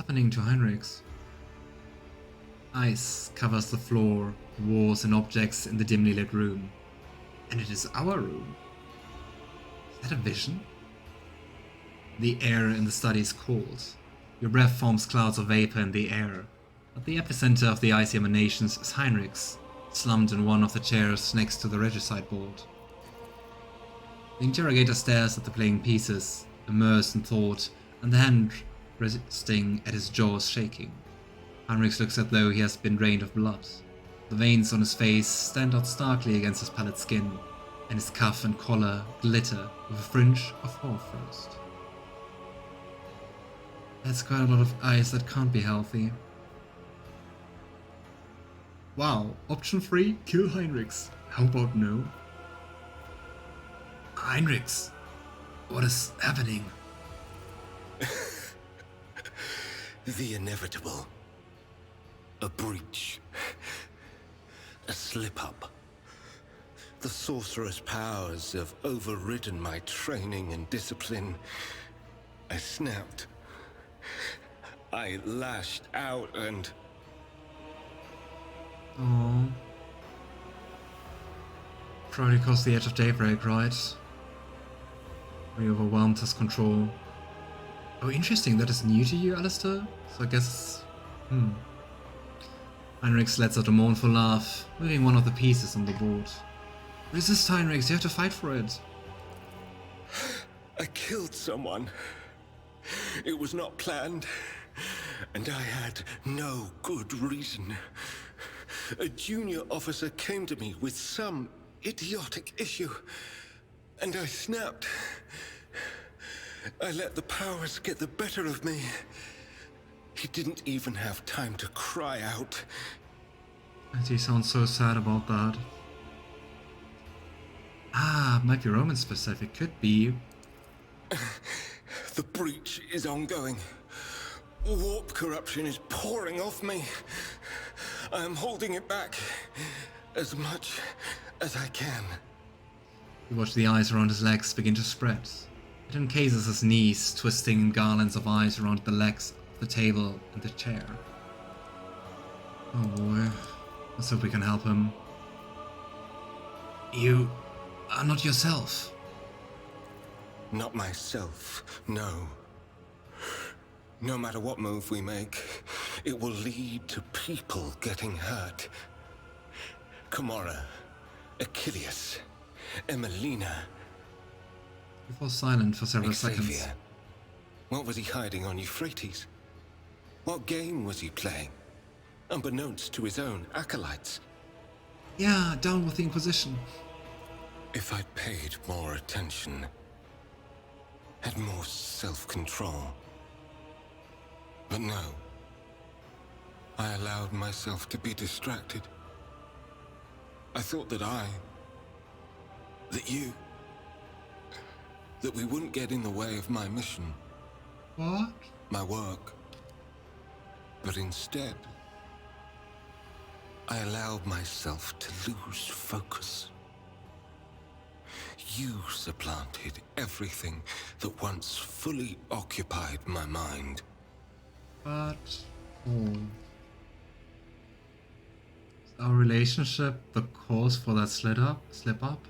happening to Heinrix? Ice covers the floor, walls and objects in the dimly lit room. And it is our room. Is that a vision? The air in the study is cold. Your breath forms clouds of vapor in the air. At the epicenter of the icy emanations is Heinrix, slumped in one of the chairs next to the regicide board. The interrogator stares at the playing pieces, immersed in thought, and the hand resting at his jaws shaking. Heinrix looks as though he has been drained of blood. The veins on his face stand out starkly against his pallid skin, and his cuff and collar glitter with a fringe of hoarfrost. That's quite a lot of ice that can't be healthy. Wow, option 3, kill Heinrix. How about no? Heinrix, what is happening? The inevitable. A breach. A slip-up. The sorcerer's powers have overridden my training and discipline. I snapped. I lashed out and... Oh. Probably caused the edge of daybreak, right? We overwhelmed his control. Oh, interesting, that is new to you, Alistair? So I guess... Heinrix lets out a mournful laugh, moving one of the pieces on the board. Resist, Heinrix, you have to fight for it. I killed someone. It was not planned, and I had no good reason. A junior officer came to me with some idiotic issue, and I snapped. I let the powers get the better of me. He didn't even have time to cry out. And he sounds so sad about that. Ah, might be Roman specific, could be. The breach is ongoing. Warp corruption is pouring off me. I am holding it back as much as I can. You watch the eyes around his legs begin to spread. It encases his knees, twisting in garlands of eyes around the legs of the table and the chair. Oh boy. Let's hope we can help him. You are not yourself. Not myself, no. No matter what move we make, it will lead to people getting hurt. Kamara, Achilles, Emelina. He falls silent for several Xavier. seconds. What was he hiding on Euphrates? What game was he playing? Unbeknownst to his own acolytes. Yeah, down with the Inquisition. If I'd paid more attention, had more self-control. But no. I allowed myself to be distracted. I thought that you, that we wouldn't get in the way of my mission. What? My work. But instead, I allowed myself to lose focus. You supplanted everything that once fully occupied my mind. But... oh. Is our relationship the cause for that slip up?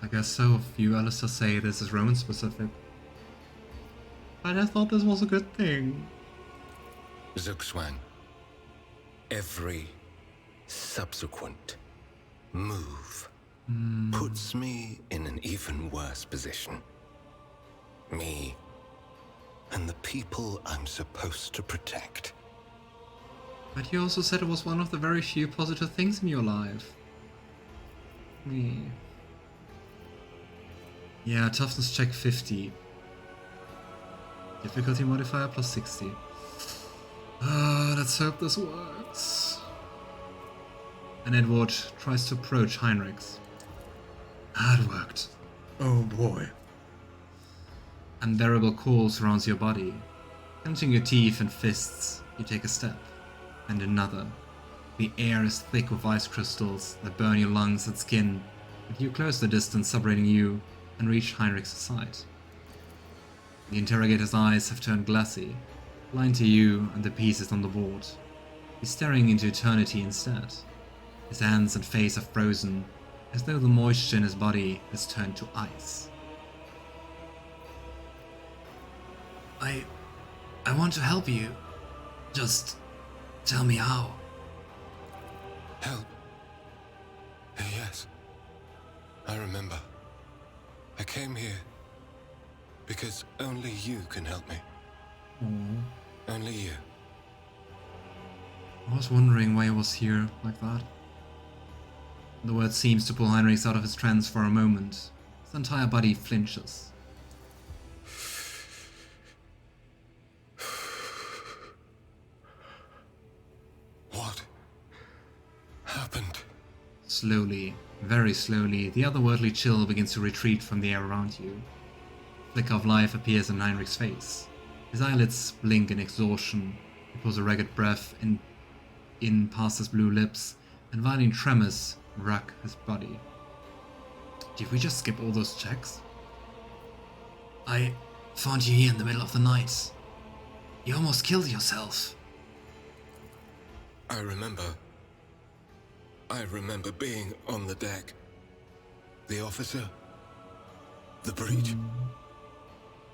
I guess so, if you, Alistair, say this is Roman specific. But I thought this was a good thing. Zugzwang. Every subsequent move puts me in an even worse position. Me and the people I'm supposed to protect. But you also said it was one of the very few positive things in your life. Me. Yeah, toughness check 50. Difficulty modifier plus 60. Let's hope this works. And Edward tries to approach Heinrix. It worked. Oh boy. Unbearable cold surrounds your body. Clenching your teeth and fists, you take a step. And another. The air is thick with ice crystals that burn your lungs and skin, but you close the distance separating you and reach Heinrix's side. The interrogator's eyes have turned glassy. Blind to you and the pieces on the board, he's staring into eternity instead. His hands and face are frozen, as though the moisture in his body has turned to ice. I want to help you. Just tell me how. Help? Yes. I remember. I came here because only you can help me. Only you. I was wondering why he was here like that. The word seems to pull Heinrix out of his trance for a moment. His entire body flinches. What happened? Slowly, very slowly, the otherworldly chill begins to retreat from the air around you. A flicker of life appears in Heinrich's face. His eyelids blink in exhaustion. He pulls a ragged breath in past his blue lips, and violent tremors rack his body. Did we just skip all those checks? I found you here in the middle of the night. You almost killed yourself. I remember being on the deck. The officer. The breach.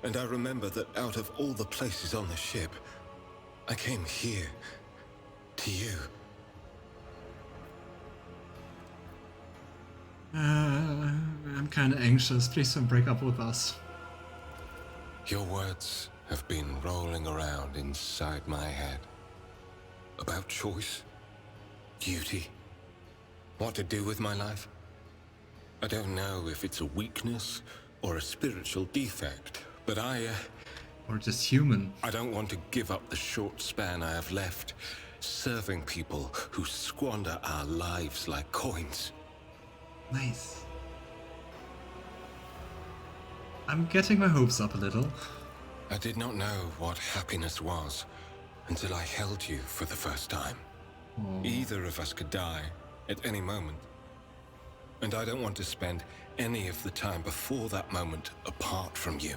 And I remember that out of all the places on the ship, I came here. To you. I'm kinda anxious. Please don't break up with us. Your words have been rolling around inside my head. About choice, duty, what to do with my life. I don't know if it's a weakness or a spiritual defect, but Or just human. I don't want to give up the short span I have left, serving people who squander our lives like coins. Nice. I'm getting my hopes up a little. I did not know what happiness was until I held you for the first time. Oh. Either of us could die at any moment. And I don't want to spend any of the time before that moment apart from you.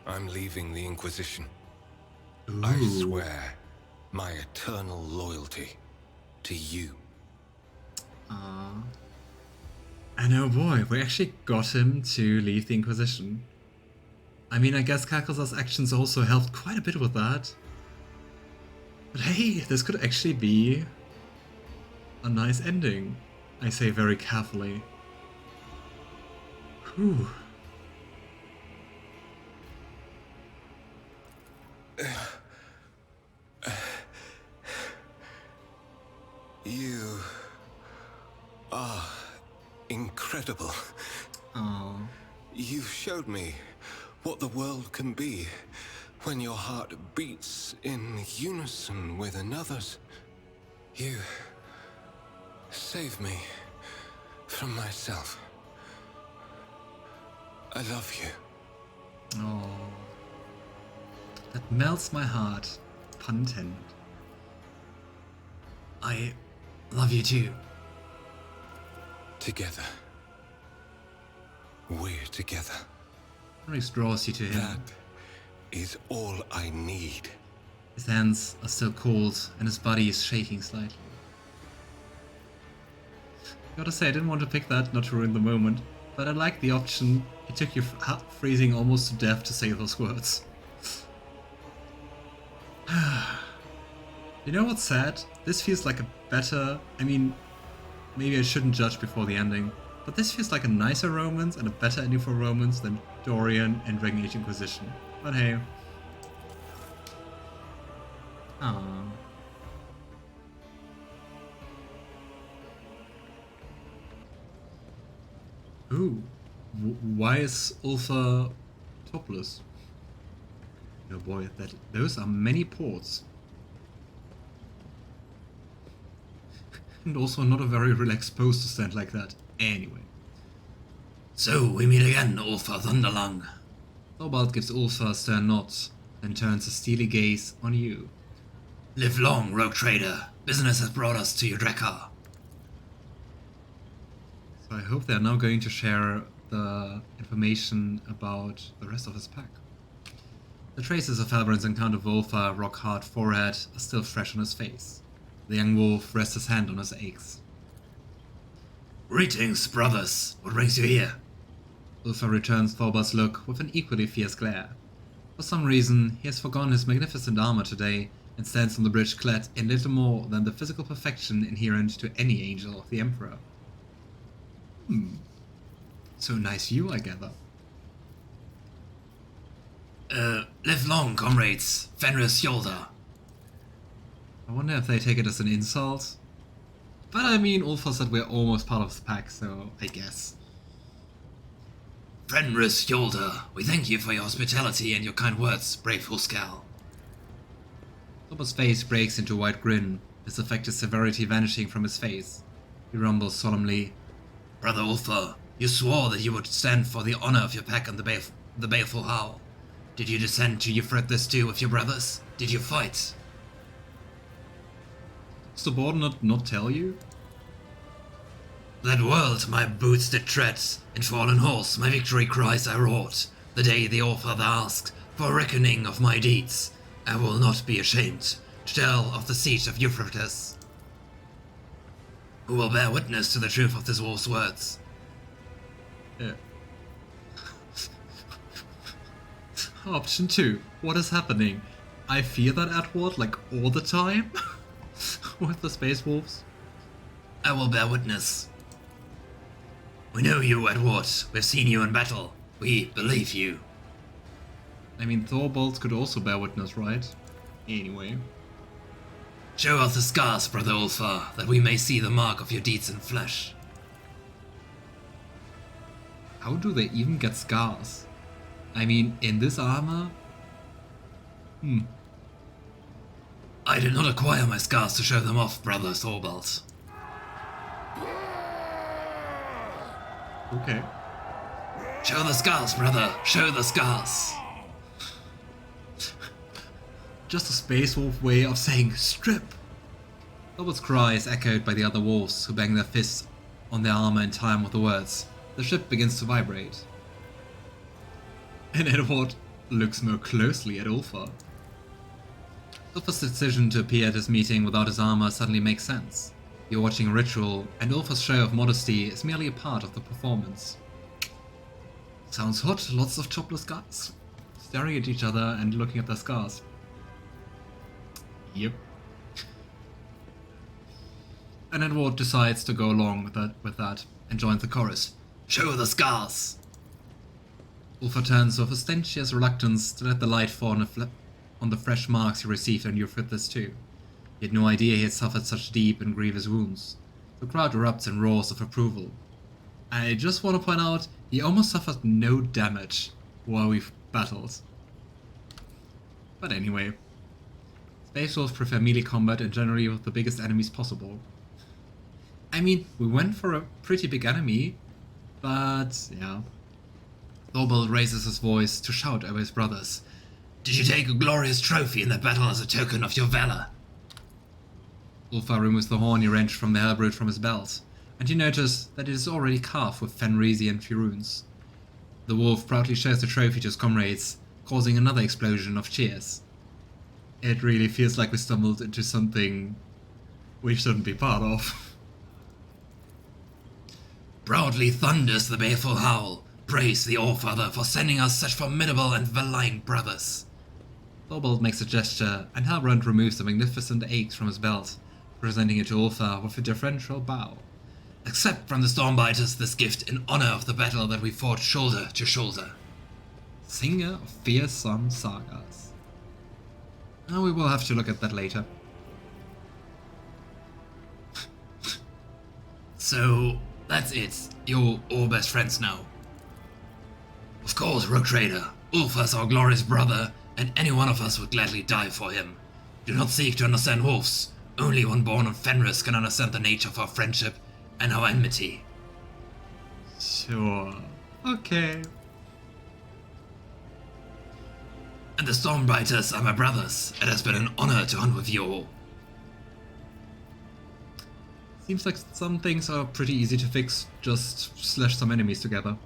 I'm leaving the Inquisition. Ooh. I swear my eternal loyalty to you. And oh boy, we actually got him to leave the Inquisition. I mean, I guess Kalkazar's actions also helped quite a bit with that. But hey, this could actually be a nice ending. I say very carefully. Whew. You are incredible. Oh. You showed me what the world can be when your heart beats in unison with another's. You saved me from myself. I love you. Oh. That melts my heart. Pun intended. I love you too. Together. We're together. Heinrix draws you to him. That is all I need. His hands are still cold and his body is shaking slightly. Gotta say, I didn't want to pick that, not to ruin the moment, but I like the option. It took you freezing almost to death to say those words. You know what's sad? This feels like a better... I mean, maybe I shouldn't judge before the ending, but this feels like a nicer romance and a better ending for romance than Dorian and Dragon Age Inquisition. But hey. Aww. Ooh. Why is Ulfar topless? Oh boy, those are many ports. And also not a very relaxed pose to stand like that. Anyway. So, we meet again, Ulfar Thunderlung. Thorvald gives Ulfar a stern nod, then turns a steely gaze on you. Live long, rogue trader. Business has brought us to Yrliet. So I hope they're now going to share the information about the rest of his pack. The traces of Halbrand's encounter with Ulfar, rock-hard forehead, are still fresh on his face. The young wolf rests his hand on his axe. Greetings, brothers. What brings you here? Ulfar returns Thorbert's look with an equally fierce glare. For some reason, he has forgone his magnificent armor today and stands on the bridge clad in little more than the physical perfection inherent to any angel of the Emperor. So nice you, I gather. Live long, comrades. Fenris Yolda. I wonder if they take it as an insult. But I mean, Ulfar said we're almost part of the pack, so I guess. Fenris Yolda, we thank you for your hospitality and your kind words, brave Pasqal. Thorbert's face breaks into a wide grin, his affected severity vanishing from his face. He rumbles solemnly. Brother Ulfar, you swore that you would stand for the honor of your pack on the baleful howl. Did you descend to Yrliet too with your brothers? Did you fight? Subordinate not tell you? That world my boots did tread, in fallen halls my victory cries I roared. The day the All-Father asked for a reckoning of my deeds, I will not be ashamed to tell of the siege of Yrliet. Who will bear witness to the truth of this wolf's words? Option 2. What is happening? I fear that Edward, like, all the time? With the Space Wolves? I will bear witness. We know you, Edward. We've seen you in battle. We believe you. I mean, Thorbolt could also bear witness, right? Anyway. Show us the scars, Brother Ulfar, that we may see the mark of your deeds in flesh. How do they even get scars? I mean, in this armor? I did not acquire my scars to show them off, Brother Thorbolt. Okay. Show the scars, brother. Show the scars. Just a Space Wolf way of saying strip. Thorbolt's cry is echoed by the other wolves, who bang their fists on their armor in time with the words. The ship begins to vibrate. And Edward looks more closely at Ulfar. Ulfar's decision to appear at this meeting without his armor suddenly makes sense. You're watching a ritual, and Ulfar's show of modesty is merely a part of the performance. Sounds hot, lots of topless guys staring at each other and looking at their scars. Yep. And Edward decides to go along with that and joins the chorus. Show the scars! Ulfar turns with ostentatious reluctance to let the light fall on the fresh marks he received on Yrliet too. He had no idea he had suffered such deep and grievous wounds. The crowd erupts in roars of approval. I just want to point out, he almost suffered no damage while we've battled. But anyway, Space Wolves prefer melee combat and generally with the biggest enemies possible. I mean, we went for a pretty big enemy, but yeah. Thorbolt raises his voice to shout over his brothers. Did you take a glorious trophy in that battle as a token of your valor? Ulfar removes the horn he wrenched from the halberd from his belt, and you notice that it is already carved with Fenrisian runes. The wolf proudly shows the trophy to his comrades, causing another explosion of cheers. It really feels like we stumbled into something we shouldn't be part of. Proudly thunders the baleful howl. Praise the All-Father for sending us such formidable and valiant brothers. Thorbolt makes a gesture, and Halbrand removes the magnificent axe from his belt, presenting it to Ulfar with a deferential bow. Accept from the Stormbiters this gift in honor of the battle that we fought shoulder to shoulder. Singer of fearsome sagas. Now we will have to look at that later. So, that's it. You're all best friends now. Of course, Rogue Trader. Ulfar's our glorious brother, and any one of us would gladly die for him. Do not seek to understand wolves. Only one born on Fenris can understand the nature of our friendship and our enmity. Sure. Okay. And the Stormbiters are my brothers. It has been an honor to hunt with you all. Seems like some things are pretty easy to fix, just slash some enemies together.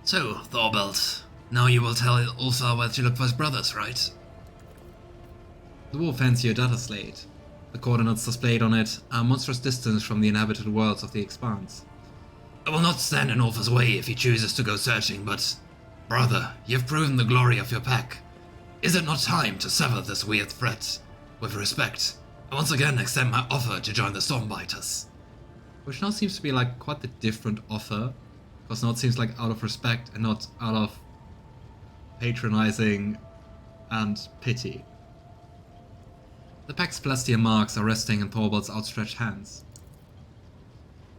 So, Thorbolt, Now you will tell Ulfar where to look for his brothers, right? The wolf hands you a data slate. The coordinates displayed on it are a monstrous distance from the inhabited worlds of the Expanse. I will not stand in Ulfar's way if he chooses to go searching, but... Brother, you have proven the glory of your pack. Is it not time to sever this weird threat? With respect, I once again extend my offer to join the Stormbiters. Which now seems to be like quite a different offer, because now it seems like out of respect and not out of patronizing and pity. The pack's celestial marks are resting in Thorvald's outstretched hands.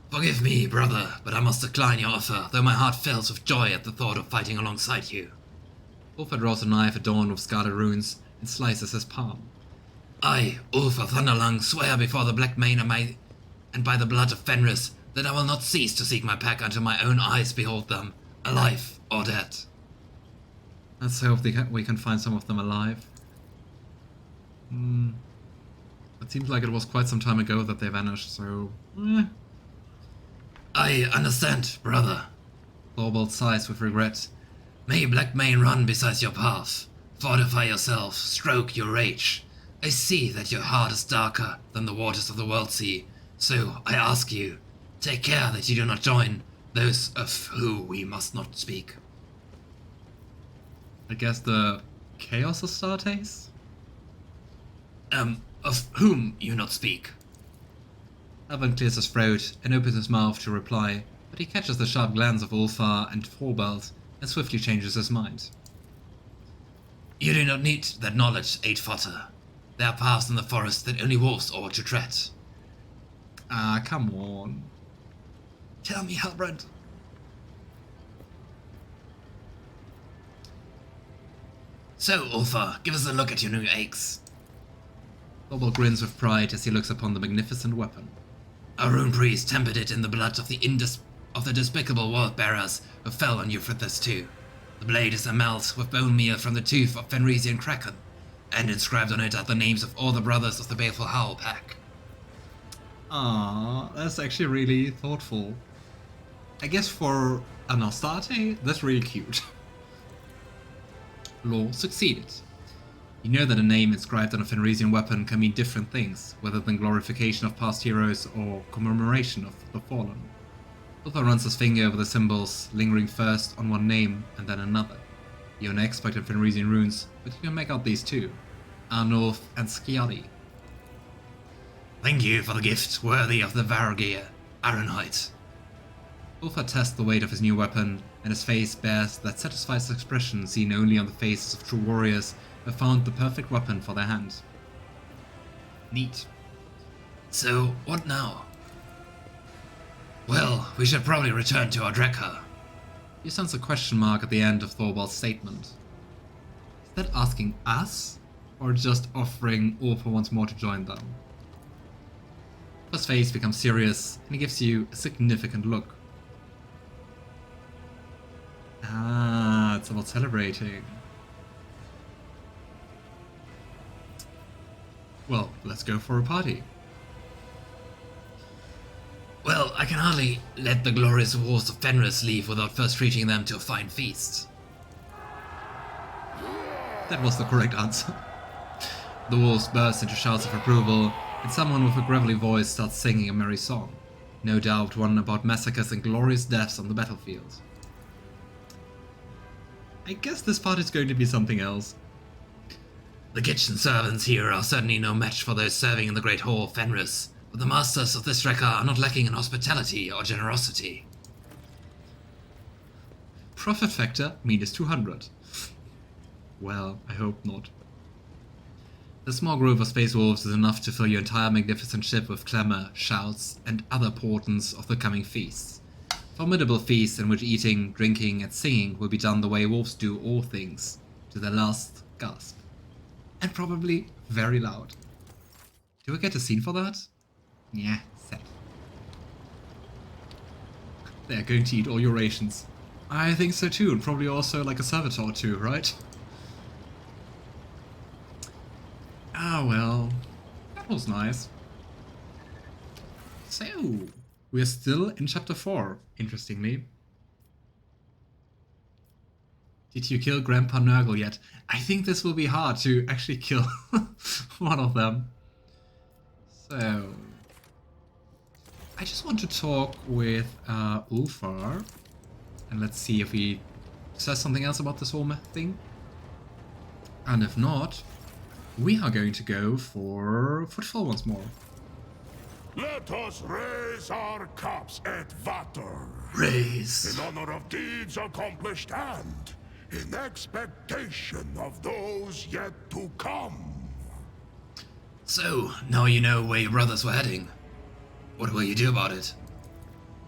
Forgive me, brother, but I must decline your offer, though my heart fills with joy at the thought of fighting alongside you. Ulfar draws a knife adorned with scarlet runes and slices his palm. I, Ulfar Thunderlung, swear before the Black Mane and by the blood of Fenris that I will not cease to seek my pack until my own eyes behold them, alive or dead. Let's hope we can find some of them alive. It seems like it was quite some time ago that they vanished, so... I understand, brother. Thorvald sighs with regret. May Black Mane run beside your path. Fortify yourself, stroke your rage. I see that your heart is darker than the waters of the World Sea, so I ask you, take care that you do not join those of who we must not speak. I guess the Chaos Astartes? Of whom you not speak? Alvin clears his throat and opens his mouth to reply, but he catches the sharp glance of Ulfar and Thorvald and swiftly changes his mind. You do not need that knowledge, Eight-Fotter. There are paths in the forest that only wolves ought to tread. Ah, come on. Tell me, Halbrand. So, Ulfar, give us a look at your new axe. Thorvald grins with pride as he looks upon the magnificent weapon. Our rune priest tempered it in the blood of the despicable world bearers who fell on Euphrates II. The blade is amelt with bone meal from the tooth of Fenrisian Kraken, and inscribed on it are the names of all the brothers of the Baleful Howl pack. Ah, that's actually really thoughtful. I guess for an Astarte, that's really cute. Law succeeded. You know that a name inscribed on a Fenrisian weapon can mean different things, whether than glorification of past heroes or commemoration of the fallen. Ulfar runs his finger over the symbols, lingering first on one name and then another. You're an expert in Fenrisian runes, but you can make out these two, Arnulf and Skjaldi. Thank you for the gift worthy of the Vargir, Ironhide. Ulfar tests the weight of his new weapon, and his face bears that satisfied expression seen only on the faces of true warriors who have found the perfect weapon for their hand. Neat. So, what now? Well, we should probably return to Ardrekka. You sense a question mark at the end of Thorvald's statement. Is that asking us, or just offering Ulfar once more to join them? His face becomes serious, and he gives you a significant look. Ah, it's about celebrating. Well, let's go for a party. Well, I can hardly let the glorious wars of Fenris leave without first treating them to a fine feast. That was the correct answer. The wolves burst into shouts of approval, and someone with a gravelly voice starts singing a merry song. No doubt one about massacres and glorious deaths on the battlefield. I guess this party's going to be something else. The kitchen servants here are certainly no match for those serving in the great hall of Fenris, but the masters of this Rekka are not lacking in hospitality or generosity. Profit factor -200. Well, I hope not. The small group of space wolves is enough to fill your entire magnificent ship with clamour, shouts, and other portents of the coming feasts. Formidable feasts in which eating, drinking, and singing will be done the way wolves do all things, to their last gasp. And probably very loud. Do I get a scene for that? Yeah, set. They're going to eat all your rations. I think so too, and probably also like a servitor or two, right? Ah, well, that was nice. So, we're still in chapter 4, interestingly. Did you kill Grandpa Nurgle yet? I think this will be hard to actually kill one of them. So, I just want to talk with Ulfar, and let's see if he says something else about this whole thing. And if not, we are going to go for Footfall once more. Let us raise our cups at Vater. Raise. In honor of deeds accomplished and in expectation of those yet to come. So, now you know where your brothers were heading. What will you do about it?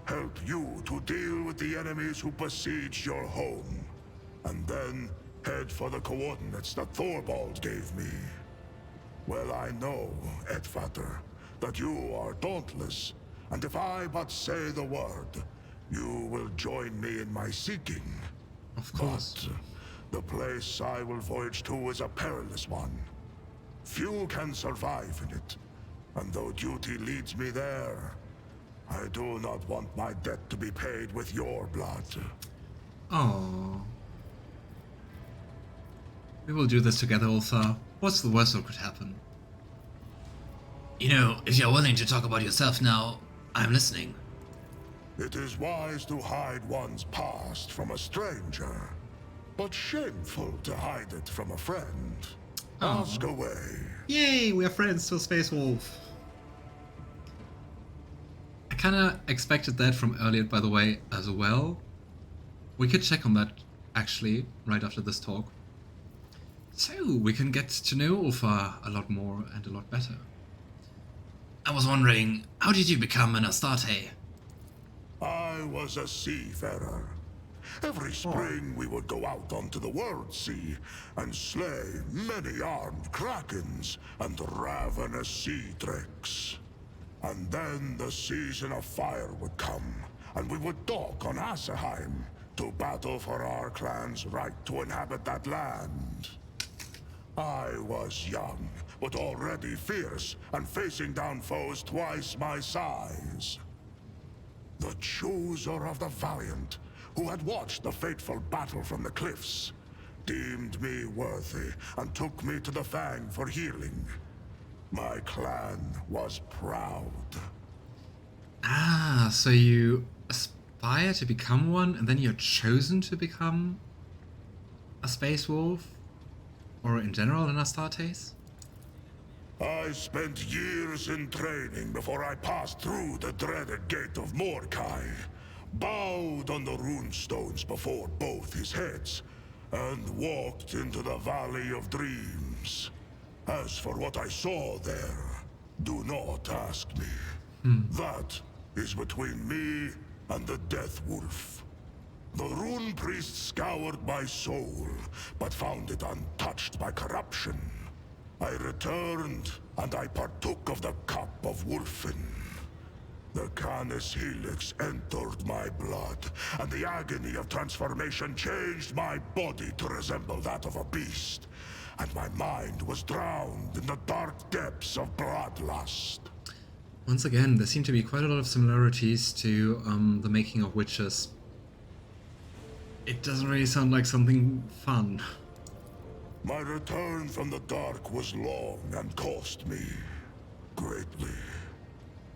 Help you to deal with the enemies who besiege your home. And then head for the coordinates that Thorvald gave me. Well, I know, Edvater, that you are dauntless, and if I but say the word, you will join me in my seeking. Of course. But the place I will voyage to is a perilous one. Few can survive in it, and though duty leads me there, I do not want my debt to be paid with your blood. Oh. We will do this together, Ulfar. What's the worst that could happen? You know, if you're willing to talk about yourself now, I'm listening. It is wise to hide one's past from a stranger, but shameful to hide it from a friend. Ask away. Yay, we are friends to a Space Wolf. I kinda expected that from Yrliet, by the way, as well. We could check on that, actually, right after this talk. So, we can get to know Ulfar a lot more and a lot better. I was wondering, how did you become an Astarte? I was a seafarer. Every spring we would go out onto the world sea and slay many armed krakens and ravenous sea drakes. And then the season of fire would come, and we would dock on Asaheim to battle for our clan's right to inhabit that land. I was young, but already fierce, and facing down foes twice my size. The chooser of the valiant, who had watched the fateful battle from the cliffs, deemed me worthy and took me to the Fang for healing. My clan was proud. Ah, so you aspire to become one, and then you're chosen to become a Space Wolf? Or in general an Astartes? I spent years in training before I passed through the dreaded gate of Mordkai, bowed on the runestones before both his heads, and walked into the Valley of Dreams. As for what I saw there, do not ask me. That is between me and the Death Wolf. The rune priest scoured my soul, but found it untouched by corruption. I returned, and I partook of the cup of Wolfen. The Canis Helix entered my blood, and the agony of transformation changed my body to resemble that of a beast. And my mind was drowned in the dark depths of bloodlust. Once again, there seem to be quite a lot of similarities to the making of witches. It doesn't really sound like something fun. My return from the dark was long and cost me greatly.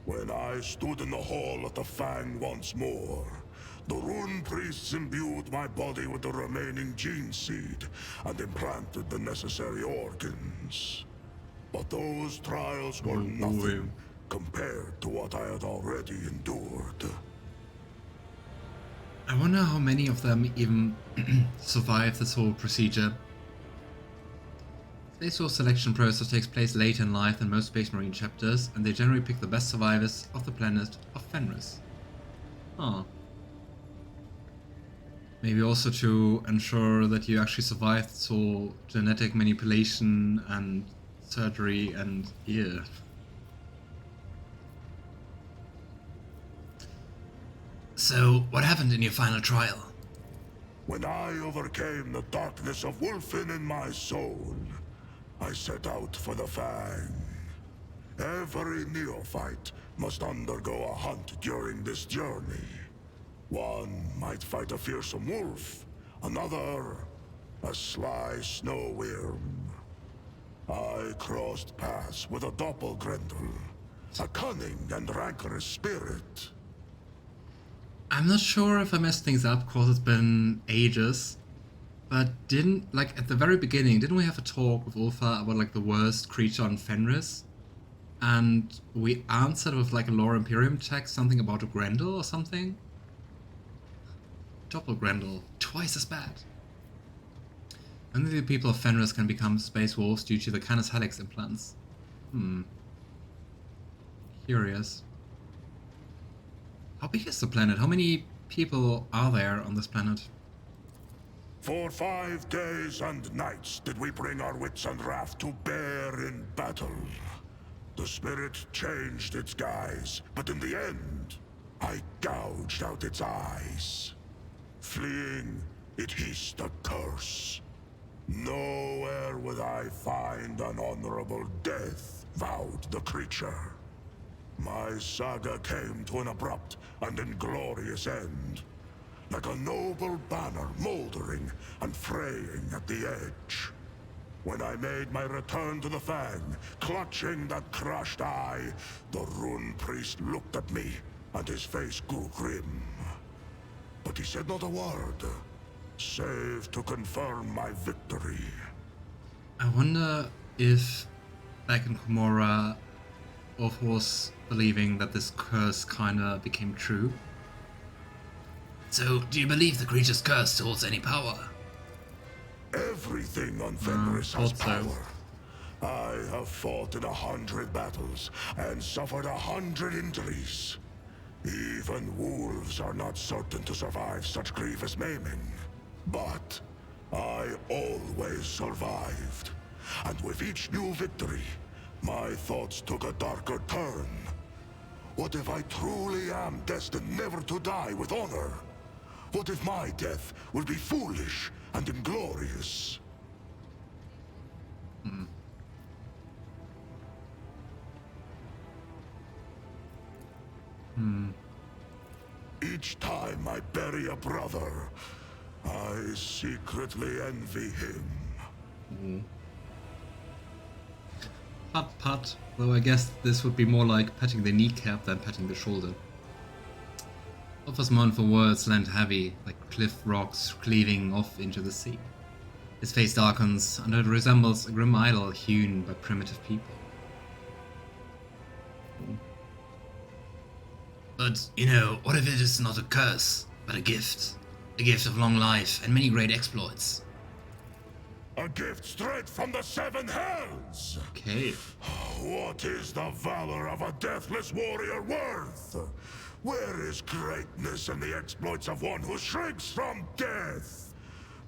When I stood in the hall at the Fang once more, the rune priests imbued my body with the remaining gene seed and implanted the necessary organs. But those trials were nothing compared to what I had already endured. I wonder how many of them even survive this whole procedure. Space Wolf selection process takes place late in life in most Space Marine chapters, and they generally pick the best survivors of the planet of Fenris. Huh. Maybe also to ensure that you actually survive this whole genetic manipulation and surgery and yeah. So, what happened in your final trial? When I overcame the darkness of Wolfen in my soul, I set out for the Fang. Every neophyte must undergo a hunt during this journey. One might fight a fearsome wolf, another a sly snow worm. I crossed paths with a doppelgrendel, a cunning and rancorous spirit. I'm not sure if I messed things up because it's been ages, but didn't, like, at the very beginning, didn't we have a talk with Ulfar about, like, the worst creature on Fenris? And we answered with, like, a lore Imperium text, something about a Grendel or something? Doppelgrendel, twice as bad. Only the people of Fenris can become space wolves due to the Canis Helix implants. Curious. How big is the planet? How many people are there on this planet? For 5 days and nights did we bring our wits and wrath to bear in battle. The spirit changed its guise, but in the end, I gouged out its eyes. Fleeing, it hissed a curse. Nowhere would I find an honorable death, vowed the creature. My saga came to an abrupt and inglorious end, like a noble banner moldering and fraying at the edge. When I made my return to the Fang, clutching that crushed eye, the rune priest looked at me, and his face grew grim. But he said not a word, save to confirm my victory. I wonder if back in Komorra, Ulf was believing that this curse kinda became true. So, do you believe the creature's curse holds any power? Everything on Fenris has thought so. power. I have fought in 100 battles and suffered 100 injuries. Even wolves are not certain to survive such grievous maiming. But I always survived. And with each new victory, my thoughts took a darker turn. What if I truly am destined never to die with honor? What if my death will be foolish and inglorious? Each time I bury a brother, I secretly envy him. Pat, though I guess this would be more like patting the kneecap than patting the shoulder. Ulfar's mournful words land heavy, like cliff rocks cleaving off into the sea. His face darkens, and it resembles a grim idol hewn by primitive people. But, you know, what if it is not a curse, but a gift? A gift of long life and many great exploits. A gift straight from the seven hells! Okay. What is the valor of a deathless warrior worth? Where is greatness in the exploits of one who shrinks from death?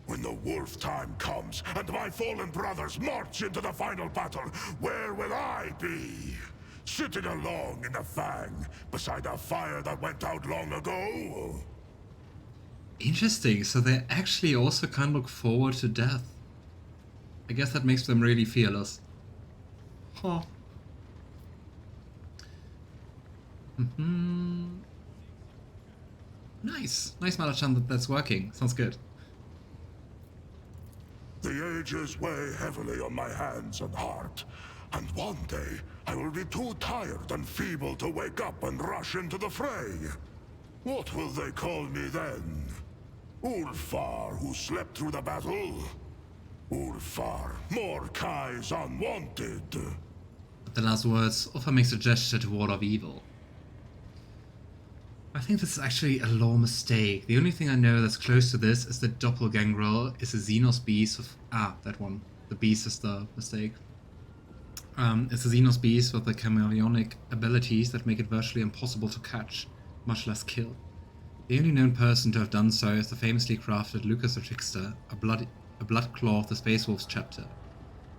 When the wolf time comes and my fallen brothers march into the final battle, where will I be? Sitting alone in the Fang, beside a fire that went out long ago? Interesting, so they actually also can look forward to death. I guess that makes them really fearless. Huh. Nice. Nice, Marazhai, that's working. Sounds good. The ages weigh heavily on my hands and heart, and one day I will be too tired and feeble to wake up and rush into the fray. What will they call me then? Ulfar, who slept through the battle? Ulfar, Mordekai's unwanted. At the last words, Ulfar makes a gesture to ward off evil. I think this is actually a lore mistake. The only thing I know that's close to this is that Doppelgangrel is a Xenos beast with... that one. The beast is the mistake. It's a Xenos beast with the chameleonic abilities that make it virtually impossible to catch, much less kill. The only known person to have done so is the famously crafted Lucas the Trickster, a blood claw of the Space Wolves chapter.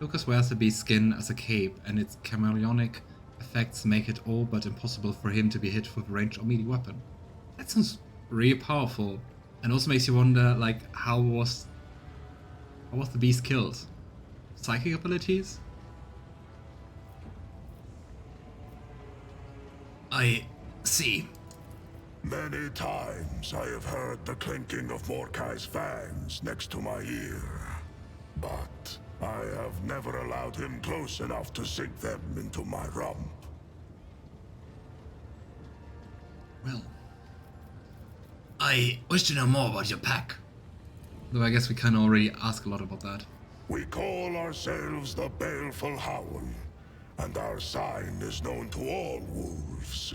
Lucas wears the beast's skin as a cape, and its chameleonic effects make it all but impossible for him to be hit with a ranged or melee weapon. That sounds really powerful, and also makes you wonder, like, how was the beast killed? Psychic abilities? I see. Many times I have heard the clinking of Mordekai's fangs next to my ear. but I have never allowed him close enough to sink them into my rump. Well, I wish to know more about your pack. Though I guess we can already ask a lot about that. We call ourselves the Baleful Howl, and our sign is known to all wolves.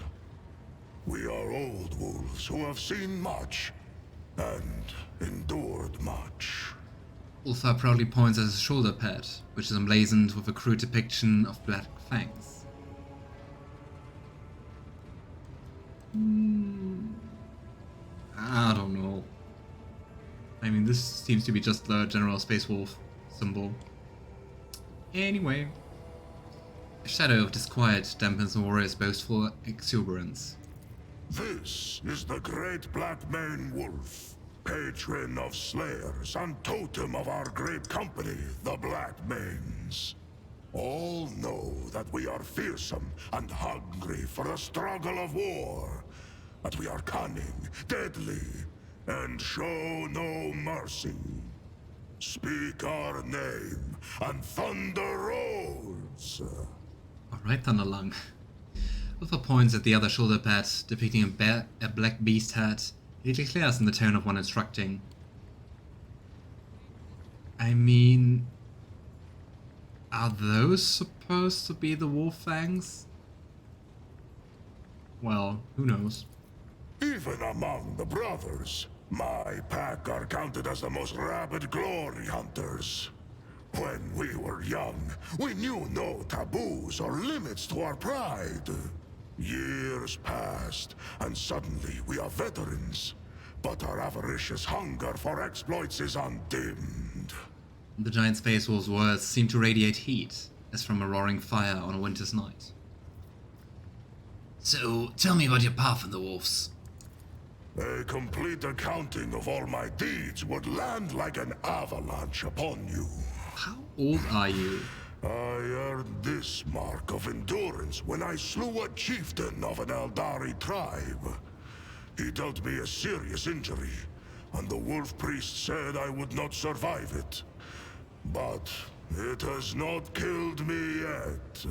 We are old wolves who have seen much and endured much. Ulfar proudly points at his shoulder pad, which is emblazoned with a crude depiction of black fangs. I don't know. I mean, this seems to be just the general Space Wolf symbol. Anyway. A shadow of disquiet dampens the warrior's boastful exuberance. This is the great Black Mane Wolf, patron of slayers and totem of our great company, the Black Manes. All know that we are fearsome and hungry for a struggle of war, that we are cunning, deadly, and show no mercy. Speak our name, and thunder rolls. Alright, Thunderlung. Ulfar points at the other shoulder pad, depicting a black beast head. He declares in the tone of one instructing. I mean, are those supposed to be the wolf fangs? Well, who knows? Even among the brothers, my pack are counted as the most rabid glory hunters. When we were young, we knew no taboos or limits to our pride. Years passed, and suddenly we are veterans. But our avaricious hunger for exploits is undimmed. The giant space wolf's words seem to radiate heat, as from a roaring fire on a winter's night. So, tell me about your path in the wolves. A complete accounting of all my deeds would land like an avalanche upon you. How old are you? I earned this mark of endurance when I slew a chieftain of an Aeldari tribe. He dealt me a serious injury, and the wolf priest said I would not survive it. But it has not killed me yet.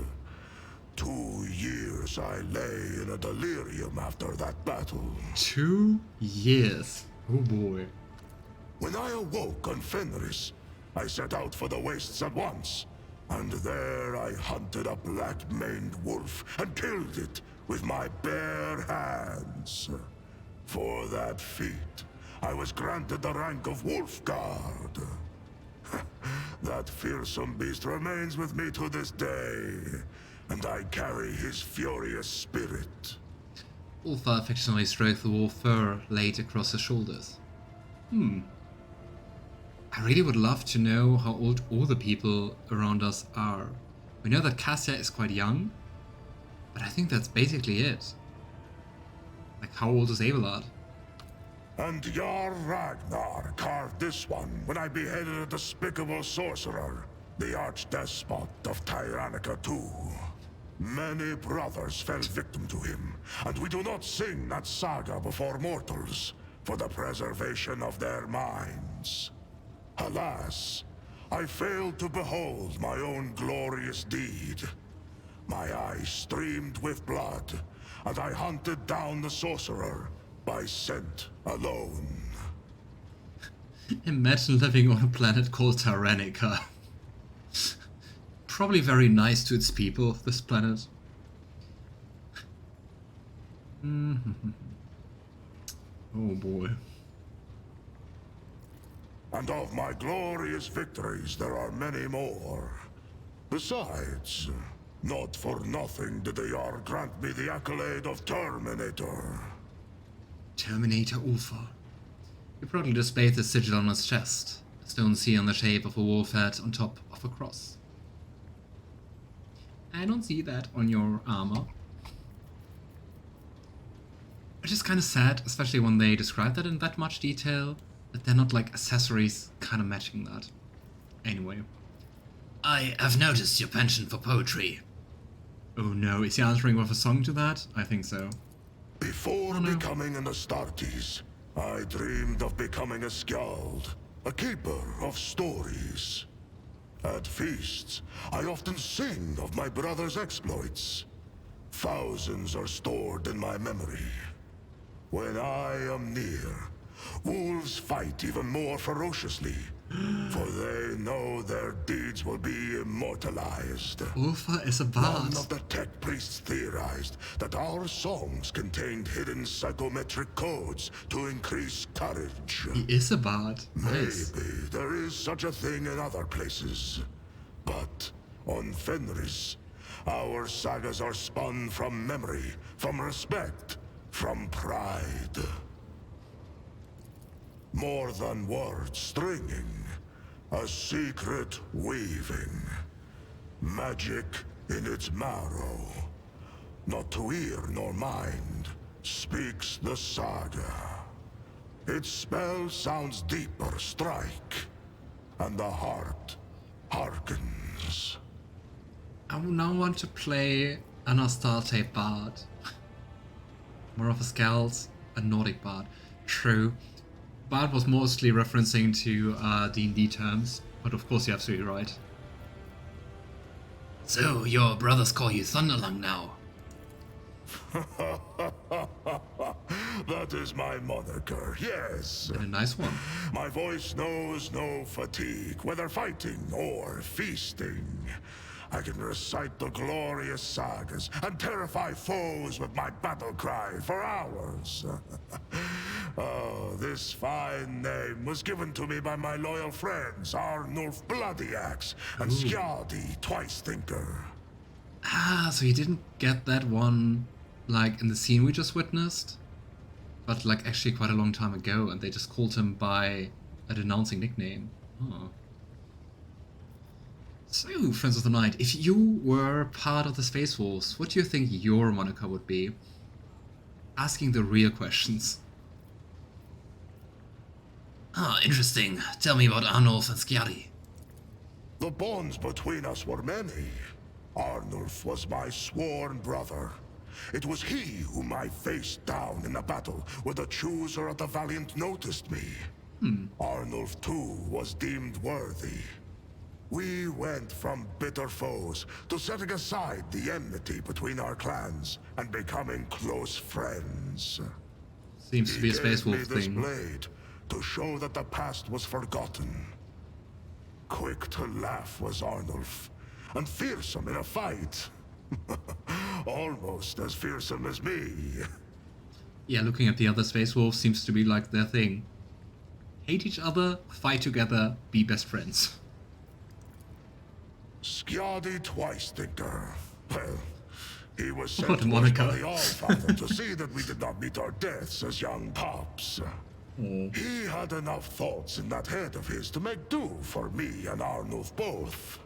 2 years I lay in a delirium after that battle. 2 years. Oh boy. When I awoke on Fenris, I set out for the wastes at once. And there I hunted a black-maned wolf and killed it with my bare hands. For that feat, I was granted the rank of Wolf Guard. That fearsome beast remains with me to this day, and I carry his furious spirit. Ulfar affectionately stroked the wolf fur laid across his shoulders. I really would love to know how old all the people around us are. We know that Cassia is quite young, but I think that's basically it. Like, how old is Abelard? And Jarl Ragnar carved this one when I beheaded a despicable sorcerer, the archdespot of Tyrannica II. Many brothers fell victim to him, and we do not sing that saga before mortals, for the preservation of their minds. Alas, I failed to behold my own glorious deed. My eyes streamed with blood, and I hunted down the sorcerer by scent alone. Imagine living on a planet called Tyrannica. Probably very nice to its people, this planet. Oh boy. And of my glorious victories there are many more. Besides, not for nothing did the Jarl grant me the accolade of Terminator. Terminator Ulfar. He proudly displayed the sigil on his chest, a stone seal in the shape of a wolf head on top of a cross. I don't see that on your armor. Which is kind of sad, especially when they describe that in that much detail, that they're not like accessories kind of matching that. Anyway. I have noticed your penchant for poetry. Oh no, is he answering with a song to that? I think so. Before becoming an Astartes, I dreamed of becoming a skald, a keeper of stories. At feasts, I often sing of my brother's exploits. Thousands are stored in my memory. When I am near, wolves fight even more ferociously, for they know their deeds will be immortalized. Ulfar is a bard. One of the tech priests theorized that our songs contained hidden psychometric codes to increase courage. He is a bard. Nice. Maybe there is such a thing in other places. But on Fenris, our sagas are spun from memory, from respect, from pride. More than words stringing, a secret weaving. Magic in its marrow. Not to ear nor mind, speaks the saga. Its spell sounds deeper strike, and the heart hearkens. I now want to play an Astarte bard. More of a Skald, a Nordic bard. True. Bard was mostly referencing to D&D terms, but of course you're absolutely right. So, your brothers call you Thunderlung now. That is my moniker, yes. And a nice one. My voice knows no fatigue, whether fighting or feasting. I can recite the glorious sagas and terrify foes with my battle cry for hours. Oh, this fine name was given to me by my loyal friends, Arnulf Bloody Axe and Skjaldi Twice Thinker. Ah, so you didn't get that one, like, in the scene we just witnessed? But, like, actually quite a long time ago, and they just called him by a denouncing nickname. Oh. So, Friends of the Night, if you were part of the Space Wolves, what do you think your moniker would be? Asking the real questions. Ah, interesting. Tell me about Arnulf and Skjaldi. The bonds between us were many. Arnulf was my sworn brother. It was he whom I faced down in a battle where the chooser of the Valiant noticed me. Arnulf too was deemed worthy. We went from bitter foes to setting aside the enmity between our clans and becoming close friends. Seems to be a Space He Wolf gave me this thing. blade to show that the past was forgotten. Quick to laugh was Arnulf, and fearsome in a fight. Almost as fearsome as me. Yeah, looking at the other Space Wolves seems to be like their thing. Hate each other, fight together, be best friends. Skjaldi Twice Thinker. Well, he was What sent a to us by moniker. the Allfather to see that we did not meet our deaths as young pups. He had enough thoughts in that head of his to make do for me and Arnulf both.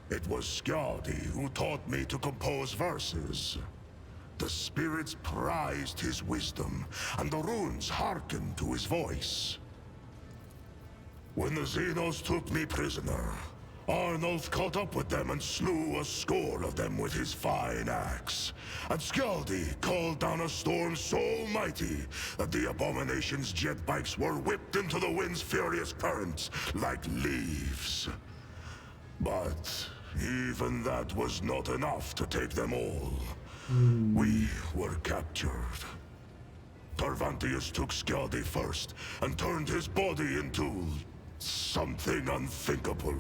It was Skjaldi who taught me to compose verses. The spirits prized his wisdom, and the runes hearkened to his voice. When the Xenos took me prisoner, Arnulf caught up with them and slew a score of them with his fine axe. And Skjaldi called down a storm so mighty that the abomination's jet bikes were whipped into the wind's furious currents like leaves. But even that was not enough to take them all. We were captured. Tarvantius took Skjaldi first and turned his body into something unthinkable.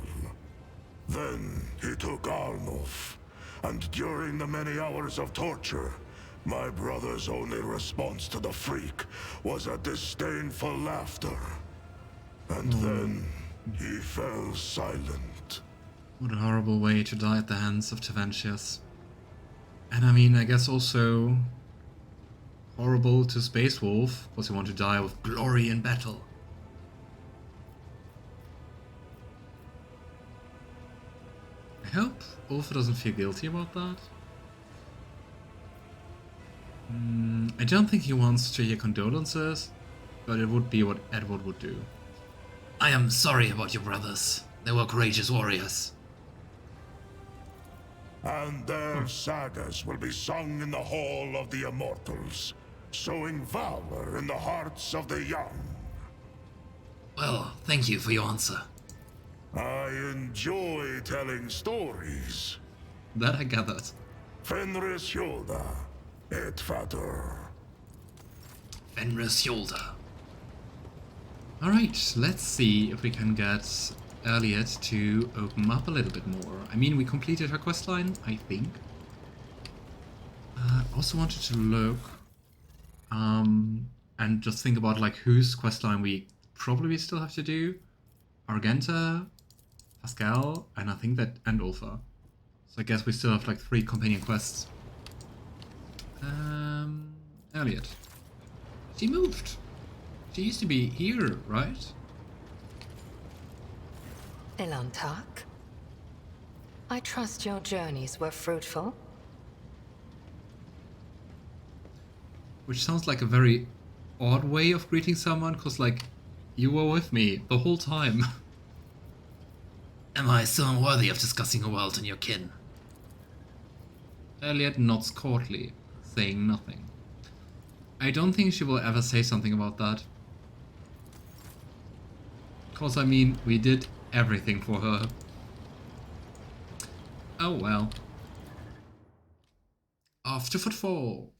Then he took Arnulf, and during the many hours of torture, my brother's only response to the freak was a disdainful laughter. And then he fell silent. What a horrible way to die at the hands of Tarvantius. And I mean, I guess also horrible to Space Wolf, because you want to die with glory in battle. I hope Ulfar doesn't feel guilty about that. I don't think he wants to hear condolences, but it would be what Edward would do. I am sorry about your brothers. They were courageous warriors. And their sagas will be sung in the Hall of the Immortals, sowing valor in the hearts of the young. Well, thank you for your answer. I enjoy telling stories. That I gathered. Fenris Hjolda, et Fater. Fenris shoulder. Alright, let's see if we can get Yrliet to open up a little bit more. I mean, we completed her questline, I think. Also wanted to look and just think about like whose questline we probably still have to do. Argenta, Pasqal, and I think that, and Ulfar. So I guess we still have like 3 companion quests. Yrliet. She moved. She used to be here, right? Elantak, I trust your journeys were fruitful. Which sounds like a very odd way of greeting someone, cause like, you were with me the whole time. Am I so unworthy of discussing a world in your kin? Yrliet nods courtly, saying nothing. I don't think she will ever say something about that. Cause I mean, we did everything for her. Oh well. Off to footfall.